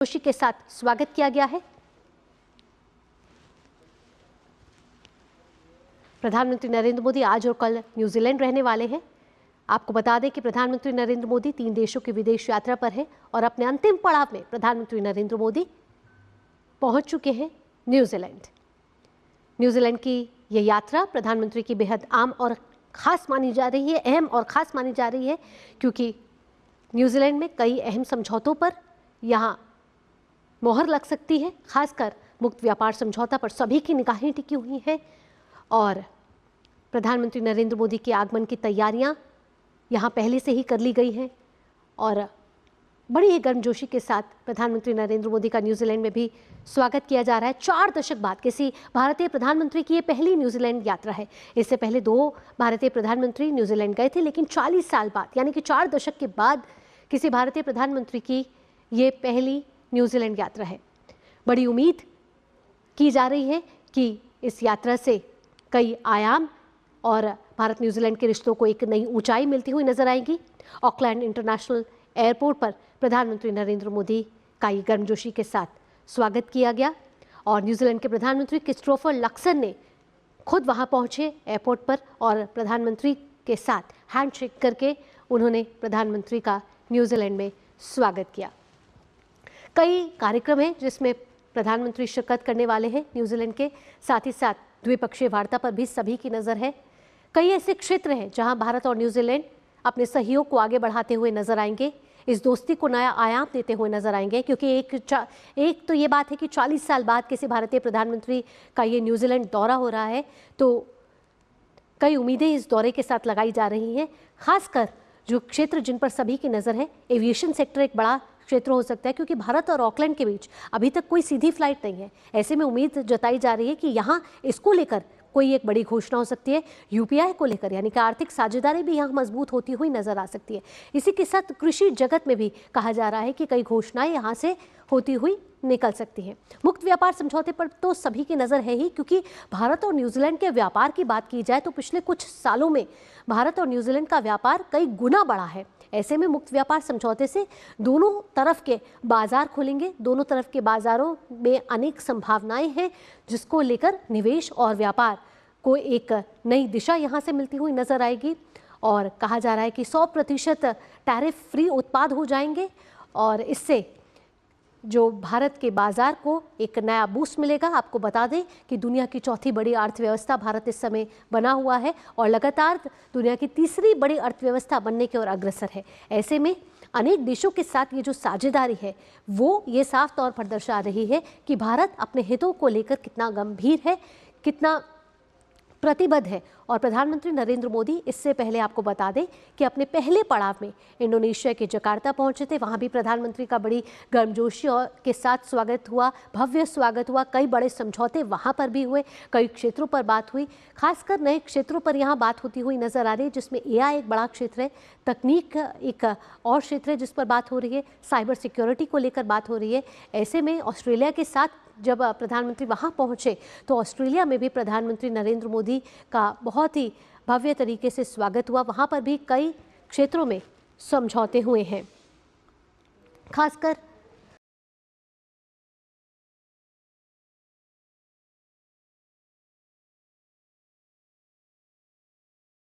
खुशी के साथ स्वागत किया गया है। प्रधानमंत्री नरेंद्र मोदी आज और कल न्यूजीलैंड रहने वाले हैं। आपको बता दें कि प्रधानमंत्री नरेंद्र मोदी 3 देशों की विदेश यात्रा पर है और अपने अंतिम पड़ाव में प्रधानमंत्री नरेंद्र मोदी पहुंच चुके हैं न्यूजीलैंड। न्यूजीलैंड की यह यात्रा प्रधानमंत्री की बेहद आम और खास मानी जा रही है, अहम और खास मानी जा रही है, क्योंकि न्यूजीलैंड में कई अहम समझौतों पर यहाँ मोहर लग सकती है। खासकर मुक्त व्यापार समझौता पर सभी की निगाहें टिकी हुई हैं और प्रधानमंत्री नरेंद्र मोदी के आगमन की तैयारियां यहां पहले से ही कर ली गई हैं और बड़ी ही गर्मजोशी के साथ प्रधानमंत्री नरेंद्र मोदी का न्यूजीलैंड में भी स्वागत किया जा रहा है। 4 दशक बाद किसी भारतीय प्रधानमंत्री की ये पहली न्यूजीलैंड यात्रा है। इससे पहले 2 भारतीय प्रधानमंत्री न्यूजीलैंड गए थे, लेकिन 40 साल बाद यानी कि 4 दशक के बाद किसी भारतीय प्रधानमंत्री की ये पहली न्यूजीलैंड यात्रा है। बड़ी उम्मीद की जा रही है कि इस यात्रा से कई आयाम और भारत न्यूजीलैंड के रिश्तों को एक नई ऊंचाई मिलती हुई नजर आएगी। ऑकलैंड इंटरनेशनल एयरपोर्ट पर प्रधानमंत्री नरेंद्र मोदी का ये गर्मजोशी के साथ स्वागत किया गया और न्यूजीलैंड के प्रधानमंत्री क्रिस्टोफर लक्सन ने खुद वहां पहुंचे एयरपोर्ट पर और प्रधानमंत्री के साथ हैंडशेक करके उन्होंने प्रधानमंत्री का न्यूजीलैंड में स्वागत किया। कई कार्यक्रम हैं जिसमें प्रधानमंत्री शिरकत करने वाले हैं न्यूजीलैंड के, साथ ही साथ द्विपक्षीय वार्ता पर भी सभी की नज़र है। कई ऐसे क्षेत्र हैं जहां भारत और न्यूजीलैंड अपने सहयोग को आगे बढ़ाते हुए नजर आएंगे, इस दोस्ती को नया आयाम देते हुए नजर आएंगे, क्योंकि एक तो ये बात है कि 40 साल बाद किसी भारतीय प्रधानमंत्री का ये न्यूजीलैंड दौरा हो रहा है, तो कई उम्मीदें इस दौरे के साथ लगाई जा रही हैं। खासकर जो क्षेत्र जिन पर सभी की नज़र है, एविएशन सेक्टर एक बड़ा क्षेत्र हो सकता है, क्योंकि भारत और ऑकलैंड के बीच अभी तक कोई सीधी फ्लाइट नहीं है। ऐसे में उम्मीद जताई जा रही है कि यहाँ इसको लेकर कोई एक बड़ी घोषणा हो सकती है। यूपीआई को लेकर यानी कि आर्थिक साझेदारी भी यहाँ मजबूत होती हुई नजर आ सकती है। इसी के साथ कृषि जगत में भी कहा जा रहा है कि कई घोषणाएं यहाँ से होती हुई निकल सकती हैं। मुक्त व्यापार समझौते पर तो सभी की नज़र है ही, क्योंकि भारत और न्यूजीलैंड के व्यापार की बात की जाए तो पिछले कुछ सालों में भारत और न्यूजीलैंड का व्यापार कई गुना बढ़ा है। ऐसे में मुक्त व्यापार समझौते से दोनों तरफ के बाजार खुलेंगे, दोनों तरफ के बाजारों में अनेक संभावनाएं हैं, जिसको लेकर निवेश और व्यापार को एक नई दिशा यहाँ से मिलती हुई नजर आएगी। और कहा जा रहा है कि 100% टैरिफ फ्री उत्पाद हो जाएंगे और इससे जो भारत के बाजार को एक नया बूस्ट मिलेगा। आपको बता दें कि दुनिया की चौथी बड़ी अर्थव्यवस्था भारत इस समय बना हुआ है और लगातार दुनिया की तीसरी बड़ी अर्थव्यवस्था बनने की ओर अग्रसर है। ऐसे में अनेक देशों के साथ ये जो साझेदारी है वो ये साफ तौर पर दर्शा रही है कि भारत अपने हितों को लेकर कितना गंभीर है, कितना प्रतिबद्ध है। और प्रधानमंत्री नरेंद्र मोदी इससे पहले आपको बता दें कि अपने पहले पड़ाव में इंडोनेशिया के जकार्ता पहुंचे थे। वहां भी प्रधानमंत्री का बड़ी गर्मजोशी और के साथ स्वागत हुआ, भव्य स्वागत हुआ। कई बड़े समझौते वहां पर भी हुए, कई क्षेत्रों पर बात हुई। खासकर नए क्षेत्रों पर यहाँ बात होती हुई नजर आ रही है, जिसमें एआई एक बड़ा क्षेत्र है, तकनीक एक और क्षेत्र है जिस पर बात हो रही है, साइबर सिक्योरिटी को लेकर बात हो रही है। ऐसे में ऑस्ट्रेलिया के साथ जब प्रधानमंत्री वहां पहुंचे तो ऑस्ट्रेलिया में भी प्रधानमंत्री नरेंद्र मोदी का बहुत ही भव्य तरीके से स्वागत हुआ। वहां पर भी कई क्षेत्रों में समझौते हुए हैं। खासकर